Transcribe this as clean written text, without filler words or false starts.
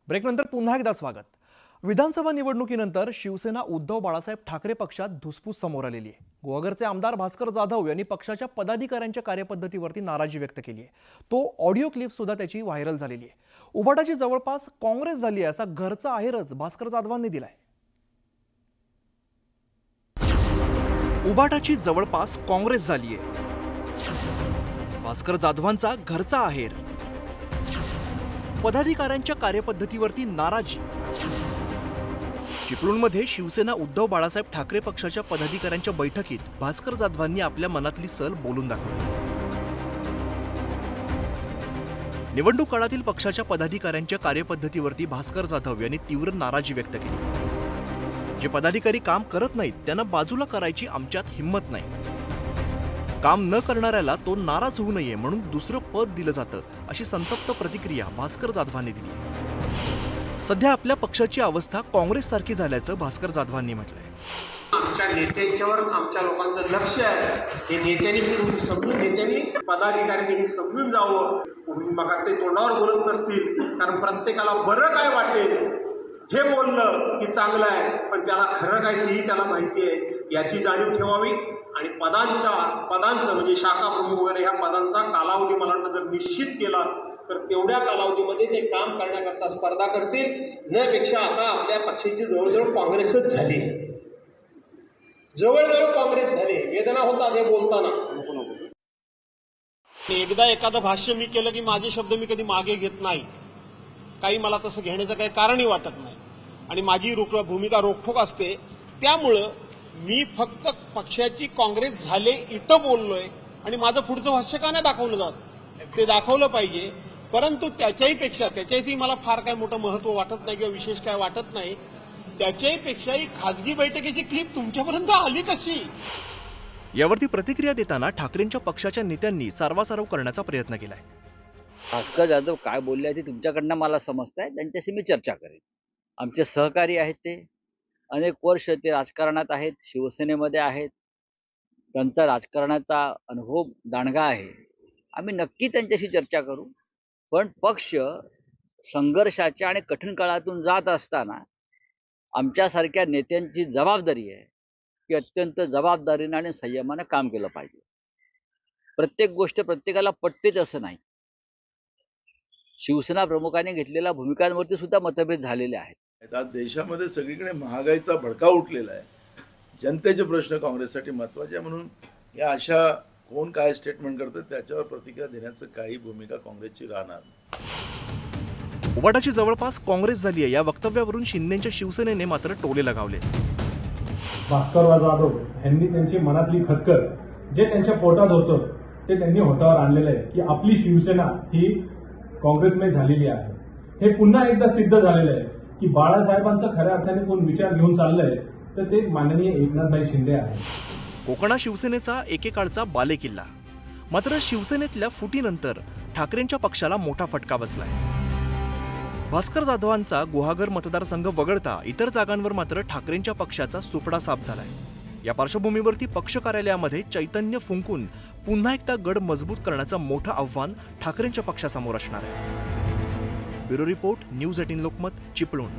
ब्रेकनंतर पुन्हा एकदा स्वागत। विधानसभा निवडणुकीनंतर शिवसेना उद्धव बाळासाहेब ठाकरे पक्षात धुसफूस समोर आलेली आहे। गोवागरचे आमदार भास्कर जाधव यांनी पक्षाच्या पदाधिकाऱ्यांच्या कार्यपद्धतीवरती नाराजी व्यक्त केली आहे। तो ऑडिओ क्लिप सुद्धा त्याची व्हायरल झालेली आहे। उबाटाची जवळपास काँग्रेस झाली आहे असा घरचा आहेरच भास्कर जाधवांनी दिलाय। उबाटाची जवळपास काँग्रेस झाली आहे। भास्कर जाधवांचा घरचा आहेर, पदाधिकाऱ्यांच्या कार्यपद्धतीवरती नाराजी। चिपळूणमध्ये शिवसेना उद्धव बाळासाहेब ठाकरे पक्षाच्या पदाधिकाऱ्यांच्या बैठकीत भास्कर जाधवांनी आपल्या मनातली सल बोलून दाखवली। निवडणूक काळातील पक्षाच्या पदाधिकाऱ्यांच्या कार्यपद्धतीवरती भास्कर जाधव यांनी तीव्र नाराजी व्यक्त केली। जे पदाधिकारी काम करत नाहीत त्यांना बाजूला करायची आमच्यात हिम्मत नाही। काम न करणाऱ्याला तो नाराज होऊ नये म्हणून दुसरं पद दिलं जातं अशी संतप्त प्रतिक्रिया भास्कर जाधवांनी दिली। सध्या आपल्या पक्षाची अवस्था काँग्रेस सारखी झाल्याचं भास्कर जाधवांनी म्हटलंय। आमच्या नेत्यांच्यावर आमच्या लोकांचं लक्ष आहे। हे नेत्यांनी समजून नेत्यांनी पदाधिकाऱ्यांनी हे समजून जावं। मग ते तोंडावर बोलत नसतील, कारण प्रत्येकाला बरं काय वाटेल हे बोललं की चांगलं आहे, पण त्याला खरं काय तेही त्याला माहिती आहे याची जाणीव ठेवावी। आणि पदांचं म्हणजे शाखा प्रमुख वगैरे ह्या पदांचा कालावधी मला वाटतं जर निश्चित केला तर तेवढ्या कालावधीमध्ये ते काम करण्याकरता स्पर्धा करतील। न आता आपल्या पक्षाची जवळजवळ काँग्रेसच झाली, जवळजवळ काँग्रेस झाली। वेदना होता हे बोलताना। एकदा एखादं भाष्य मी केलं की माझे शब्द मी कधी मागे घेत नाही, काही मला तसं घेण्याचं काही कारणही वाटत नाही आणि माझी भूमिका रोखठोक असते। त्यामुळं मी फक्त पक्षाची काँग्रेस झाले इथं बोललोय आणि माझं पुढचं भाष्य का नाही दाखवलं जात, ते दाखवलं पाहिजे। परंतु त्याच्याही मला फार काय मोठं महत्व वाटत नाही किंवा विशेष काय वाटत नाही। त्याच्याही खासगी बैठकीची क्लिप तुमच्यापर्यंत आली कशी? यावरती प्रतिक्रिया देताना ठाकरेंच्या पक्षाच्या नेत्यांनी सारवासारव करण्याचा प्रयत्न केलाय। भास्कर जाधव काय बोलले ते तुमच्याकडनं मला समजतंय, त्यांच्याशी मी चर्चा करेन। आमचे सहकारी आहेत, ते अनेक वर्ष ते राजकारणात आहेत, शिवसेनेमध्ये आहेत, त्यांचा राजकारणाचा अनुभव दांडगा आहे। आम्ही नक्की त्यांच्याशी चर्चा करू, पण पक्ष संघर्षाच्या आणि कठीण काळातून जात असताना आमच्यासारख्या नेत्यांची जबाबदारी आहे की अत्यंत जबाबदारीने आणि संयमाने काम केलं पाहिजे। प्रत्येक गोष्ट प्रत्येकाला पटतेच असं नाही। शिवसेना प्रमुखांनी घेतलेल्या भूमिकांवरती सुद्धा मतभेद झालेले आहेत। आज देशामध्ये सगळीकडे महागाईचा भडका उठलेला आहे। जनतेचे प्रश्न काँग्रेससाठी महत्त्वाचे आहे, म्हणून या अशा कोण काय स्टेटमेंट करतात त्याच्यावर प्रतिक्रिया देण्याचं काही भूमिका काँग्रेसची राहणार नाही। उबाटाची जवळपास काँग्रेस झाली आहे या वक्तव्यावरून शिंदेच्या शिवसेनेने मात्र टोले लगावले। भास्कर जाधव यांनी त्यांची मनातली खटखट जे त्यांच्या पोटात होतं ते त्यांनी होटावर आणलेलं आहे की आपली शिवसेना ही काँग्रेसमय झालेली आहे। हे पुन्हा एकदा सिद्ध झालेलं आहे की बाळासाहेबांचा खऱ्या अर्थाने कोण विचार घेऊन चाललंय तर ते माननीय एकनाथभाई शिंदे आहे। कोकणा शिवसेनेचा एकेकाळचा बालेकिल्ला, मात्र शिवसेनेतल्या फुटीनंतर ठाकरेंच्या पक्षाला मोठा फटका बसलाय। भास्कर जाधवांचा गुहागर मतदारसंघ वगळता इतर जागांवर मात्र ठाकरेंच्या पक्षाचा सुपडा साफ झालाय। या पार्श्वभूमीवरती पक्ष कार्यालयामध्ये चैतन्य फुंकून पुन्हा एकदा गड मजबूत करण्याचं मोठं आव्हान ठाकरेंच्या पक्षासमोर असणार आहे। Bureau report, news 18 Lokmat, Chiplun.